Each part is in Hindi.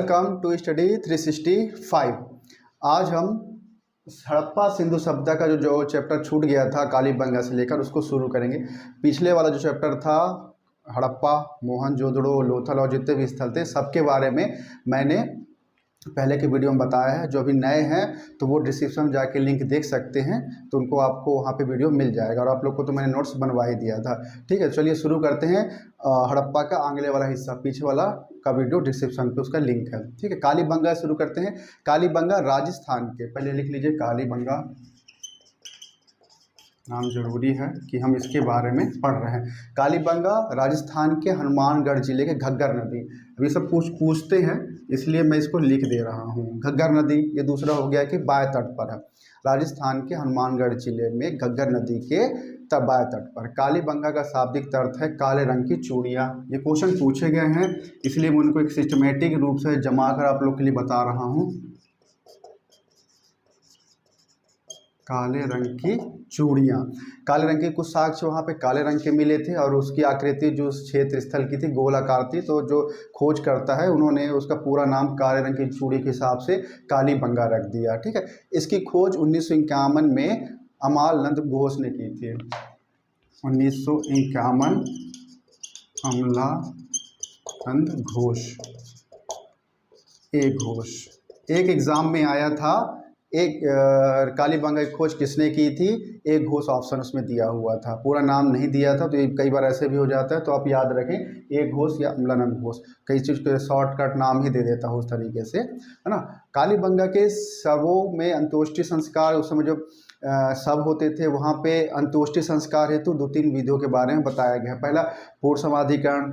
Welcome to study 365। आज हम हड़प्पा सिंधु सभ्यता का जो चैप्टर छूट गया था कालीबंगा से लेकर उसको शुरू करेंगे। पिछले वाला जो चैप्टर था हड़प्पा, मोहनजोदड़ो, लोथल और जितने भी स्थल थे सबके बारे में मैंने पहले के वीडियो में बताया है। जो अभी नए हैं तो वो डिस्क्रिप्शन में जाके लिंक देख सकते हैं, तो उनको आपको वहाँ पे वीडियो मिल जाएगा। और आप लोग को तो मैंने नोट्स बनवा ही दिया था। ठीक है, चलिए शुरू करते हैं। हड़प्पा का आगे वाला हिस्सा, पीछे वाला का वीडियो डिस्क्रिप्शन पे उसका लिंक है। ठीक है, कालीबंगा शुरू करते हैं। कालीबंगा राजस्थान के, पहले लिख लीजिए कालीबंगा, नाम जरूरी है कि हम इसके बारे में पढ़ रहे हैं। कालीबंगा राजस्थान के हनुमानगढ़ जिले के घग्गर नदी, अभी सब पूछते हैं इसलिए मैं इसको लिख दे रहा हूँ। घग्गर नदी, ये दूसरा हो गया कि बाएं तट पर है। राजस्थान के हनुमानगढ़ जिले में घग्गर नदी के बाएं तट पर। कालीबंगा का शाब्दिक अर्थ है काले रंग की चूड़ियाँ। ये क्वेश्चन पूछे गए हैं इसलिए मैं उनको एक सिस्टमेटिक रूप से जमा कर आप लोग के लिए बता रहा हूँ। काले रंग की चूड़ियाँ, काले रंग के कुछ साक्ष्य वहाँ पे काले रंग के मिले थे और उसकी आकृति जो क्षेत्र स्थल की थी गोलाकार थी। तो जो खोज करता है उन्होंने उसका पूरा नाम काले रंग की चूड़ी के हिसाब से कालीबंगा रख दिया। ठीक है, इसकी खोज 1951 में अमलानंद घोष ने की थी। 1951 अमलानंद घोष, एक एग्जाम में आया था। एक कालीबंगा की खोज किसने की थी, एक घोष ऑप्शन उसमें दिया हुआ था, पूरा नाम नहीं दिया था। तो ये कई बार ऐसे भी हो जाता है, तो आप याद रखें एक घोष या अमलानंद घोष, कई चीज़ के शॉर्टकट नाम ही दे देता हो उस तरीके से, है ना। कालीबंगा के शवों में अंत्येष्टि संस्कार, उस समय जो शव होते थे वहाँ पे अंत्येष्टि संस्कार हेतु 2-3 विधियों के बारे में बताया गया है। पहला पूर्ण समाधिकरण,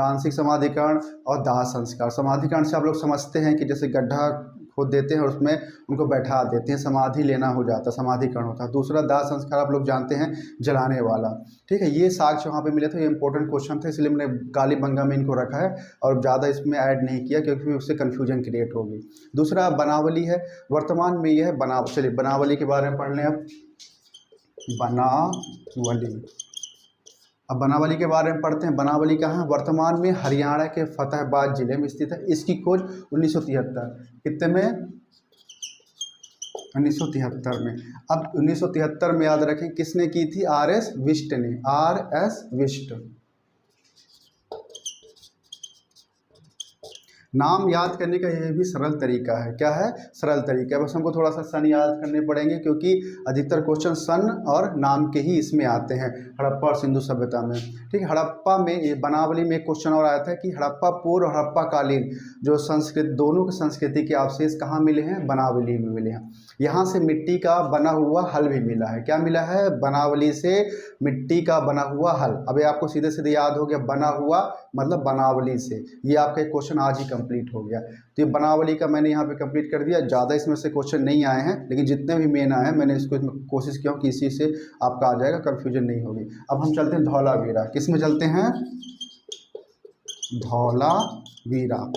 आंशिक समाधिकरण और दाह संस्कार। समाधिकरण से आप लोग समझते हैं कि जैसे गड्ढा खोद देते हैं और उसमें उनको बैठा देते हैं, समाधि लेना हो जाता है, समाधिकरण होता है। दूसरा दाह संस्कार आप लोग जानते हैं, जलाने वाला। ठीक है, ये साक्ष्य वहाँ पे मिले थे। ये इंपॉर्टेंट क्वेश्चन थे इसलिए मैंने कालीबंगा में इनको रखा है और ज़्यादा इसमें ऐड नहीं किया क्योंकि उससे कन्फ्यूजन क्रिएट होगी। दूसरा बनावली है, वर्तमान में यह है चलिए बनावली के बारे में पढ़ लें। अब बनावली के बारे में पढ़ते हैं। बनावली कहाँ है, वर्तमान में हरियाणा के फतेहाबाद जिले में स्थित है। इसकी खोज 1973 कितने में, 1973 में। अब 1973 में याद रखें किसने की थी, RS विष्ट ने, RS विष्ट। नाम याद करने का यह भी सरल तरीका है। क्या है, सरल तरीका है। बस हमको थोड़ा सा सन याद करने पड़ेंगे क्योंकि अधिकतर क्वेश्चन सन और नाम के ही इसमें आते हैं हड़प्पा और सिंधु सभ्यता में। ठीक है, हड़प्पा में ये बनावली में एक क्वेश्चन और आया था कि हड़प्पा पूर्व और हड़प्पा कालीन जो संस्कृति, दोनों की संस्कृति के अवशेष कहाँ मिले हैं, बनावली में मिले हैं। यहाँ से मिट्टी का बना हुआ हल भी मिला है। क्या मिला है, बनावली से मिट्टी का बना हुआ हल। अभी आपको सीधे सीधे याद हो गया, बना हुआ मतलब बनावली से। ये आपका एक क्वेश्चन आज ही कंप्लीट हो गया। तो ये बनावली का मैंने यहाँ पे कंप्लीट कर दिया। ज़्यादा इसमें से क्वेश्चन नहीं आए हैं लेकिन जितने भी मेन आए हैं मैंने इसको कोशिश किया कि इसी से आपका आ जाएगा, कन्फ्यूजन नहीं होगी। अब हम चलते हैं धौलावीरा। किस में चलते हैं, धौलावीरा।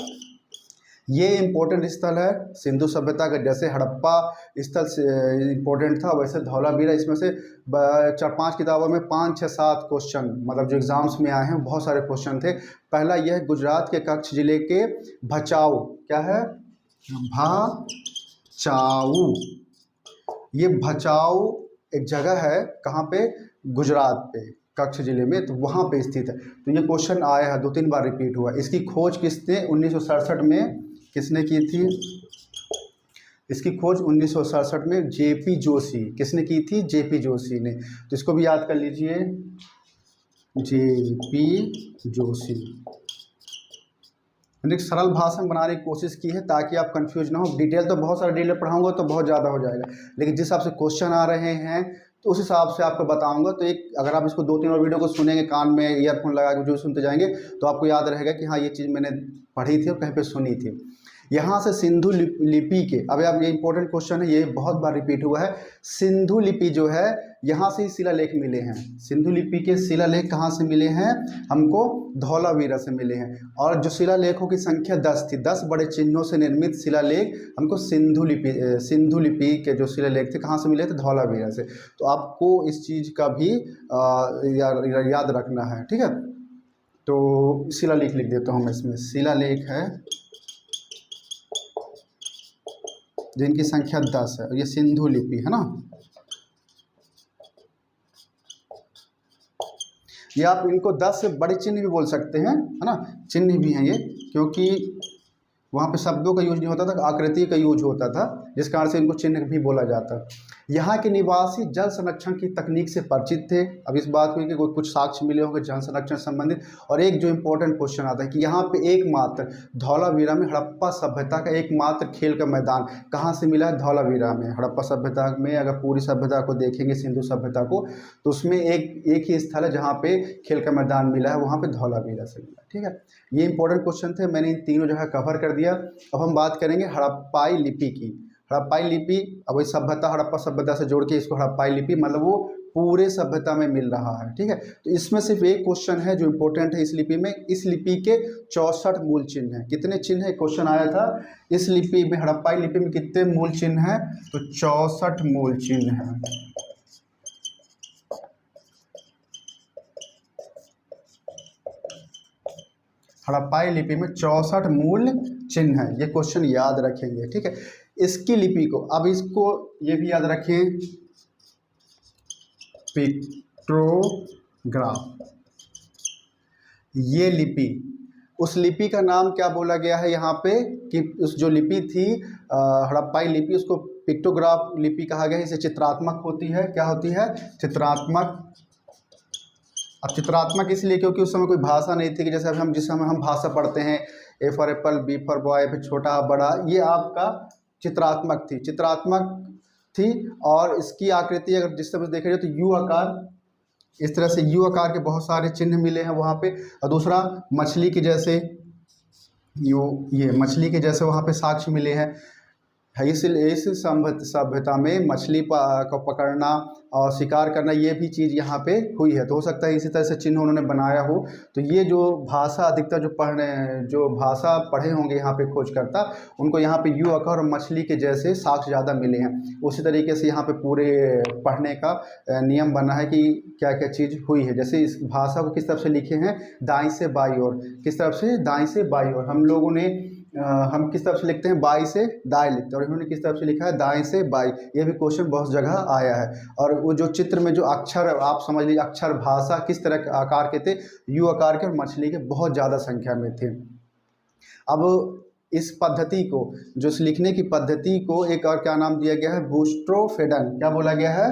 ये इम्पोर्टेंट स्थल है सिंधु सभ्यता का। जैसे हड़प्पा स्थल से इम्पोर्टेंट था वैसे धौलावीरा, इसमें से 4-5 किताबों में 5, 6, 7 क्वेश्चन मतलब जो एग्जाम्स में आए हैं बहुत सारे क्वेश्चन थे। पहला यह है गुजरात के कच्छ जिले के भचाऊ, क्या है, भचाऊ। ये भचाऊ एक जगह है, कहाँ पे, गुजरात पे, कच्छ जिले में, तो वहाँ पे स्थित है। तो ये क्वेश्चन आया है, 2-3 बार रिपीट हुआ। इसकी खोज किसने 1967 में किसने की थी, इसकी खोज 1967 में JP जोशी, किसने की थी, JP जोशी ने। तो इसको भी याद कर लीजिए, JP जोशी। मैंने एक सरल भाषा में बनाने की कोशिश की है ताकि आप कंफ्यूज ना हो। डिटेल तो बहुत सारा डिटेल पढ़ाऊंगा तो बहुत ज़्यादा हो जाएगा, लेकिन जिस हिसाब से क्वेश्चन आ रहे हैं तो उस हिसाब से आपको बताऊंगा। तो एक अगर आप इसको 2-3 और वीडियो को सुनेंगे, कान में ईयरफोन लगा के जो सुनते जाएंगे तो आपको याद रहेगा कि हाँ ये चीज़ मैंने पढ़ी थी और कहीं पे सुनी थी। यहाँ से सिंधु लिपि के, अब आप, ये इंपॉर्टेंट क्वेश्चन है, ये बहुत बार रिपीट हुआ है। सिंधु लिपि जो है यहाँ से ही शिलालेख मिले हैं। सिंधु लिपि के शिलालेख कहाँ से मिले हैं हमको, धौलावीरा से मिले हैं। और जो शिलालेखों की संख्या 10 थी, 10 बड़े चिन्हों से निर्मित शिलालेख हमको सिंधु लिपि के जो शिलालेख थे कहाँ से मिले थे, धौलावीरा से। तो आपको इस चीज़ का भी याद रखना है। ठीक है, तो शिलालेख लिख देता हूँ मैं इसमें। शिलालेख है जिनकी संख्या 10 है, ये सिंधु लिपि है ना। ये आप इनको 10 से बड़े चिन्ह भी बोल सकते हैं, है ना, चिन्ह भी हैं ये, क्योंकि वहाँ पे शब्दों का यूज नहीं होता था, आकृति का यूज होता था, जिस कारण से इनको चिन्ह भी बोला जाता। यहाँ के निवासी जल संरक्षण की तकनीक से परिचित थे। अब इस बात को कि कुछ साक्ष्य मिले होंगे जल संरक्षण संबंधित। और एक जो इम्पोर्टेंट क्वेश्चन आता है कि यहाँ पे एकमात्र धौलावीरा में हड़प्पा सभ्यता का एकमात्र खेल का मैदान कहाँ से मिला है? धौलावीरा में। हड़प्पा सभ्यता में अगर पूरी सभ्यता को देखेंगे, सिंधु सभ्यता को, तो उसमें एक ही स्थल है जहाँ पे खेल का मैदान मिला है, वहाँ पे धौलावीरा से मिला। ठीक है, ये इंपॉर्टेंट क्वेश्चन थे, मैंने इन तीनों जगह कवर कर दिया। अब हम बात करेंगे हड़प्पाई लिपि की। हड़प्पाई लिपि, अब वही सभ्यता, हड़प्पा सभ्यता से जोड़ के इसको हड़प्पाई लिपि, मतलब वो पूरे सभ्यता में मिल रहा है। ठीक है, तो इसमें सिर्फ एक क्वेश्चन है जो इम्पोर्टेंट है इस लिपि में। इस लिपि के 64 मूल चिन्ह हैं। कितने चिन्ह है? क्वेश्चन आया था इस लिपि में, हड़प्पाई लिपि में कितने मूल चिन्ह हैं? तो 64 मूल चिन्ह हैं। हड़प्पाई लिपि में 64 मूल चिन्ह है, ये क्वेश्चन याद रखेंगे। ठीक है, इसकी लिपि को, अब इसको ये भी याद रखें, पिक्टोग्राफ। ये लिपि, उस लिपि का नाम क्या बोला गया है यहाँ पे कि उस जो लिपि थी हड़प्पाई लिपि, उसको पिक्टोग्राफ लिपि कहा गया है। इसे चित्रात्मक होती है, क्या होती है? चित्रात्मक। अब चित्रात्मक इसलिए क्योंकि उस समय कोई भाषा नहीं थी कि जैसे हम जिस समय हम भाषा पढ़ते हैं, A for apple, B for boy, फिर छोटा बड़ा, ये आपका चित्रात्मक थी, चित्रात्मक थी। और इसकी आकृति अगर जिस तरह से देखा जाए तो यू आकार, इस तरह से यू आकार के बहुत सारे चिन्ह मिले हैं वहाँ पे। और दूसरा मछली के जैसे ये मछली के जैसे वहाँ पे साक्ष्य मिले हैं। इसलिए इस सभ्यता में मछली को पकड़ना और शिकार करना, ये भी चीज़ यहाँ पे हुई है। तो हो सकता है इसी तरह से चिन्ह उन्होंने बनाया हो। तो ये जो भाषा अधिकतर जो भाषा पढ़े होंगे यहाँ पे खोजकर्ता, उनको यहाँ पे यू आकार और मछली के जैसे साक्ष्य ज़्यादा मिले हैं। उसी तरीके से यहाँ पे पूरे पढ़ने का नियम बना है कि क्या क्या चीज़ हुई है। जैसे इस भाषा को किस तरफ से लिखे हैं? दाईं से बाईं ओर। किस तरफ से? दाईं से बाईं ओर। हम लोगों ने हम किस तरफ से लिखते हैं? बाईं से दाएं लिखते हैं, और इन्होंने किस तरफ से लिखा है? दाएं से बाईं। ये भी क्वेश्चन बहुत जगह आया है। और वो जो चित्र में जो अक्षर, आप समझ लीजिए अक्षर भाषा किस तरह के आकार के थे? यू आकार के, और मछली के बहुत ज़्यादा संख्या में थे। अब इस पद्धति को, जो लिखने की पद्धति को, एक और क्या नाम दिया गया है? बूस्ट्रोफेडन। क्या बोला गया है?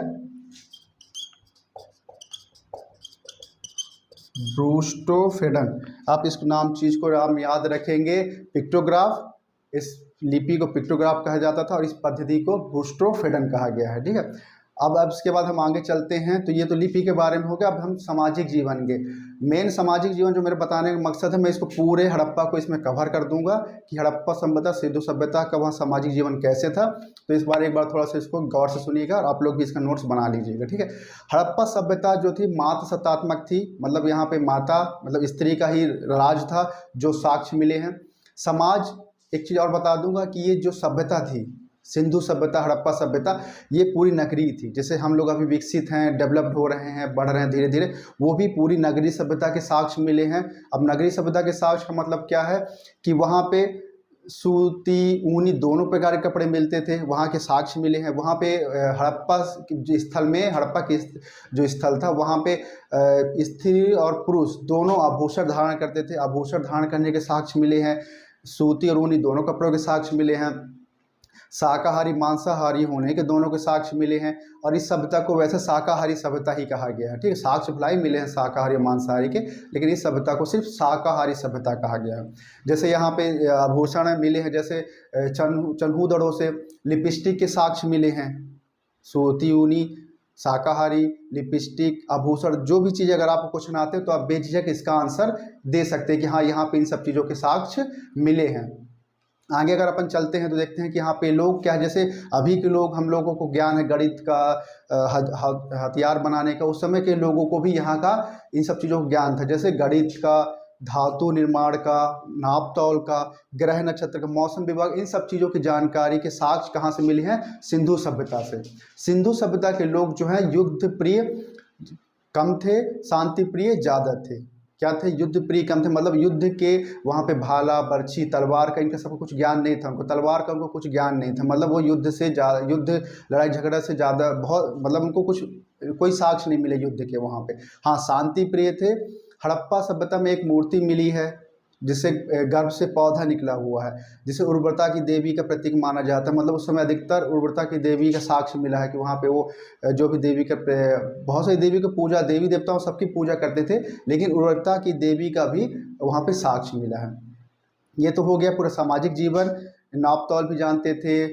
बूस्ट्रोफेडन। आप इस नाम चीज़ को आप याद रखेंगे, पिक्टोग्राफ। इस लिपि को पिक्टोग्राफ कहा जाता था और इस पद्धति को बूस्ट्रोफेडन कहा गया है। ठीक है, अब इसके बाद हम आगे चलते हैं। तो ये तो लिपि के बारे में हो गया। अब हम सामाजिक जीवन के, मेन सामाजिक जीवन जो मेरे बताने का मकसद है, मैं इसको पूरे हड़प्पा को इसमें कवर कर दूंगा कि हड़प्पा सभ्यता, सिंधु सभ्यता का वहाँ सामाजिक जीवन कैसे था। तो इस बार एक बार थोड़ा सा इसको गौर से सुनिएगा और आप लोग भी इसका नोट्स बना लीजिएगा। ठीक है, हड़प्पा सभ्यता जो थी मातृ सत्तात्मक थी, मतलब यहाँ पे माता मतलब स्त्री का ही राज था, जो साक्ष्य मिले हैं। समाज, एक चीज़ और बता दूंगा कि ये जो सभ्यता थी, सिंधु सभ्यता, हड़प्पा सभ्यता, ये पूरी नगरीय थी। जैसे हम लोग अभी विकसित हैं, डेवलप्ड हो रहे हैं, बढ़ रहे हैं धीरे धीरे, वो भी पूरी नगरीय सभ्यता के साक्ष्य मिले हैं। अब नगरीय सभ्यता के साक्ष्य का मतलब क्या है कि वहाँ पे सूती, ऊनी दोनों प्रकार के कपड़े मिलते थे, वहाँ के साक्ष्य मिले हैं। वहाँ पे हड़प्पा जो स्थल में, हड़प्पा के जो स्थल था, वहाँ पे स्त्री और पुरुष दोनों आभूषण धारण करते थे, आभूषण धारण करने के साक्ष्य मिले हैं। सूती और ऊनी दोनों कपड़ों के साक्ष्य मिले हैं। शाकाहारी मांसाहारी होने के दोनों के साक्ष्य मिले हैं। और इस सभ्यता को वैसे शाकाहारी सभ्यता ही कहा गया है। ठीक है, साक्ष्य भलाई मिले हैं शाकाहारी मांसाहारी के, लेकिन इस सभ्यता को सिर्फ शाकाहारी सभ्यता कहा गया है। जैसे यहाँ पे आभूषण मिले हैं, जैसे चन्हूदड़ों से लिपस्टिक के साक्ष्य मिले हैं। सूती, ऊनी, शाकाहारी, लिपस्टिक, आभूषण, जो भी चीज़ अगर आपको क्वेश्चन आते हैं तो आप बेझिझक इसका आंसर दे सकते हैं कि हाँ, यहाँ पे इन सब चीज़ों के साक्ष्य मिले हैं। आगे अगर अपन चलते हैं तो देखते हैं कि यहाँ पे लोग क्या है, जैसे अभी के लोग, हम लोगों को ज्ञान है गणित का, हथियार बनाने का, उस समय के लोगों को भी यहाँ का इन सब चीज़ों का ज्ञान था। जैसे गणित का, धातु निर्माण का, नाप तौल का, ग्रह नक्षत्र का, मौसम विभाग, इन सब चीज़ों की जानकारी के साक्ष्य कहाँ से मिले हैं? सिंधु सभ्यता से। सिंधु सभ्यता के लोग जो हैं युद्ध प्रिय कम थे, शांति प्रिय ज़्यादा थे। क्या थे, युद्ध प्रिय कम थे, मतलब युद्ध के वहाँ पे भाला बर्छी तलवार का इनका सबको कुछ ज्ञान नहीं था, उनको तलवार का उनको कुछ ज्ञान नहीं था, मतलब वो युद्ध से युद्ध लड़ाई झगड़ा से ज़्यादा बहुत मतलब उनको कुछ कोई साक्ष्य नहीं मिले युद्ध के वहाँ पे। हाँ, शांति प्रिय थे। हड़प्पा सभ्यता में एक मूर्ति मिली है जिससे गर्भ से पौधा निकला हुआ है, जिसे उर्वरता की देवी का प्रतीक माना जाता है, मतलब उस समय अधिकतर उर्वरता की देवी का साक्ष्य मिला है कि वहाँ पे वो जो भी देवी का बहुत सारी देवी की पूजा, देवी देवताओं सबकी पूजा करते थे, लेकिन उर्वरता की देवी का भी वहाँ पे साक्ष्य मिला है। ये तो हो गया पूरा सामाजिक जीवन। नाप तौल भी जानते थे,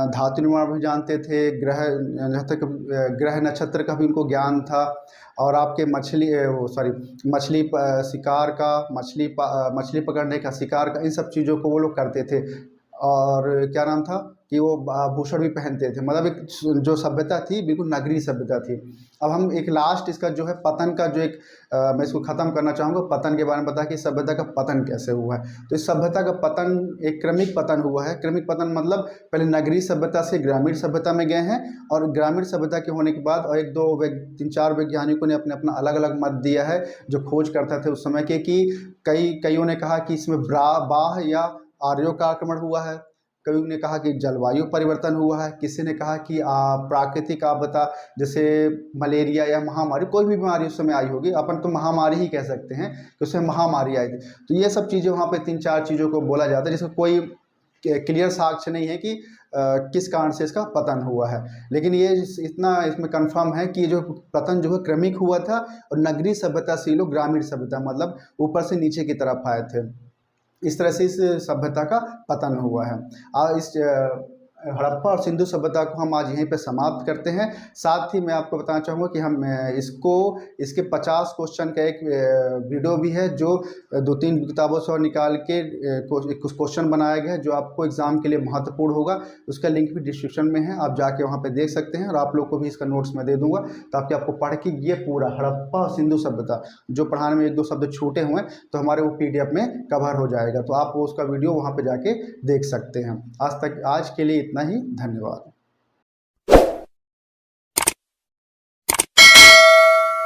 धातु निर्माण भी जानते थे, ग्रह नक्षत्र का भी उनको ज्ञान था, और आपके मछली शिकार का, मछली पकड़ने का, शिकार का, इन सब चीज़ों को वो लोग करते थे। और क्या नाम था कि वो आभूषण भी पहनते थे, मतलब एक जो सभ्यता थी बिल्कुल नगरीय सभ्यता थी। अब हम एक लास्ट इसका जो है पतन का जो एक मैं इसको ख़त्म करना चाहूँगा, पतन के बारे में बता कि सभ्यता का पतन कैसे हुआ है। तो इस सभ्यता का पतन एक क्रमिक पतन हुआ है। क्रमिक पतन मतलब पहले नगरीय सभ्यता से ग्रामीण सभ्यता में गए हैं, और ग्रामीण सभ्यता के होने के बाद और 3-4 वैज्ञानिकों ने अपना अलग अलग मत दिया है जो खोज करते थे उस समय के, कि कईयों ने कहा कि इसमें बाह या आर्यों का आक्रमण हुआ है, कईयों ने कहा कि जलवायु परिवर्तन हुआ है, किसी ने कहा कि प्राकृतिक आपदा जैसे मलेरिया या महामारी, कोई भी बीमारी उस समय आई होगी, अपन तो महामारी ही कह सकते हैं कि उसमें महामारी आई थी। तो ये सब चीज़ें वहाँ पे 3-4 चीज़ों को बोला जाता है, जिसका कोई क्लियर साक्ष्य नहीं है कि किस कारण से इसका पतन हुआ है, लेकिन ये इतना इसमें कंफर्म है कि जो पतन जो है क्रमिक हुआ था, और नगरीय सभ्यता से लोग ग्रामीण सभ्यता मतलब ऊपर से नीचे की तरफ आए थे। इस तरह से इस सभ्यता का पतन हुआ है। इस हड़प्पा और सिंधु सभ्यता को हम आज यहीं पे समाप्त करते हैं। साथ ही मैं आपको बताना चाहूँगा कि हम इसके 50 क्वेश्चन का एक वीडियो भी है जो 2-3 किताबों से और निकाल के कुछ क्वेश्चन बनाया गया है जो आपको एग्ज़ाम के लिए महत्वपूर्ण होगा। उसका लिंक भी डिस्क्रिप्शन में है, आप जाके वहाँ पे देख सकते हैं, और आप लोग को भी इसका नोट्स मैं दे दूँगा ताकि आपको पढ़ के ये पूरा हड़प्पा और सिंधु सभ्यता जो पढ़ाने में 1-2 शब्द छूटे हुए हैं तो हमारे वो PDF में कवर हो जाएगा, तो आप उसका वीडियो वहाँ पर जाके देख सकते हैं। आज के लिए इतना ही, धन्यवाद।